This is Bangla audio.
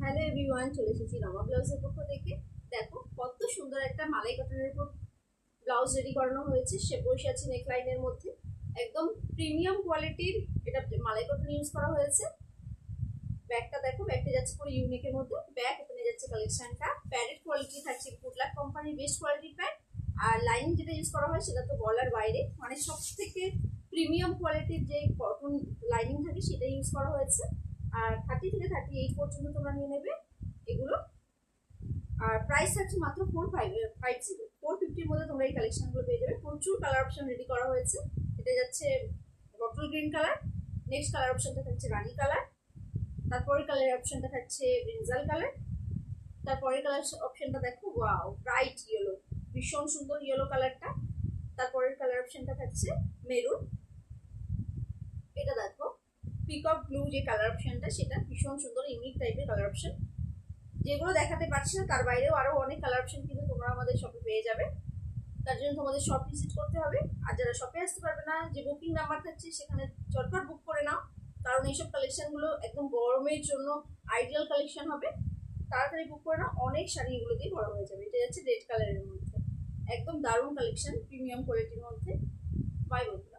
হ্যালো এভরিওয়ান, চলে এসেছি রমা ব্লাউজের পক্ষ থেকে। দেখো কত সুন্দর একটা মালাই কটনের উপর ব্লাউজ রেডি করানো হয়েছে। সে বসে আছে নেকলাইনের মধ্যে, একদম প্রিমিয়াম কোয়ালিটির এটা মালাই কটন ইউজ করা হয়েছে। ব্যাগটা দেখো, ব্যাগটা যাচ্ছে পুরো ইউনিকের মধ্যে। ব্যাগ এখানে যাচ্ছে কালেকশনটা প্যাডেড কোয়ালিটি থাকছে, গুডলাক কোম্পানির বেস্ট কোয়ালিটির প্যাড। আর লাইনিং যেটা ইউজ করা হয় সেটা তো বলার বাইরে, মানে সব থেকে প্রিমিয়াম কোয়ালিটির যে কটন লাইনিং থাকে সেটা ইউজ করা হয়েছে। আর 30 থেকে 38 পর্যন্ত তোমরা নিয়ে নেবে এগুলো। আর প্রাইস থাকছে মাত্র 450 মধ্যে তোমরা এই কালেকশনগুলো পেয়ে যাবে। প্রচুর কালার অপশন রেডি করা হয়েছে। এটা যাচ্ছে bottle green colour, next colour অপশনটা থাকছে রানি কালার, তারপরের কালার অপশনটা থাকছে ব্রিঞ্জাল কালার, তারপরের কালার অপশনটা দেখো, ওয়াও ব্রাইট ইয়েলো, ভীষণ সুন্দর ইয়েলো কালারটা। তারপরের কালার অপশনটা থাকছে মেরুন। এটা দেখো পিকক ব্লু যে কালার অপশনটা, সেটা ভীষণ সুন্দর ইউনিক টাইপের কালার অপশন। যেগুলো দেখাতে পারছি না তার বাইরেও আরো অনেক কালার অপশন কিন্তু তোমরা আমাদের শপে পেয়ে যাবে। তার জন্য তোমাদের শপ ভিজিট করতে হবে। আর যারা শপে আসতে পারবে না, যে বুকিং নাম্বার থাকছে সেখানে চটপট বুক করে নাও, কারণ এইসব কালেকশনগুলো একদম গরমের জন্য আইডিয়াল কালেকশন হবে। তাড়াতাড়ি বুক করে নাও, অনেক শাড়ি এগুলো দিয়ে বড় হয়ে যাবে। এটা যাচ্ছে রেড কালারের মধ্যে, একদম দারুণ কালেকশন, প্রিমিয়াম কোয়ালিটির মধ্যে। বাই বন্ধু।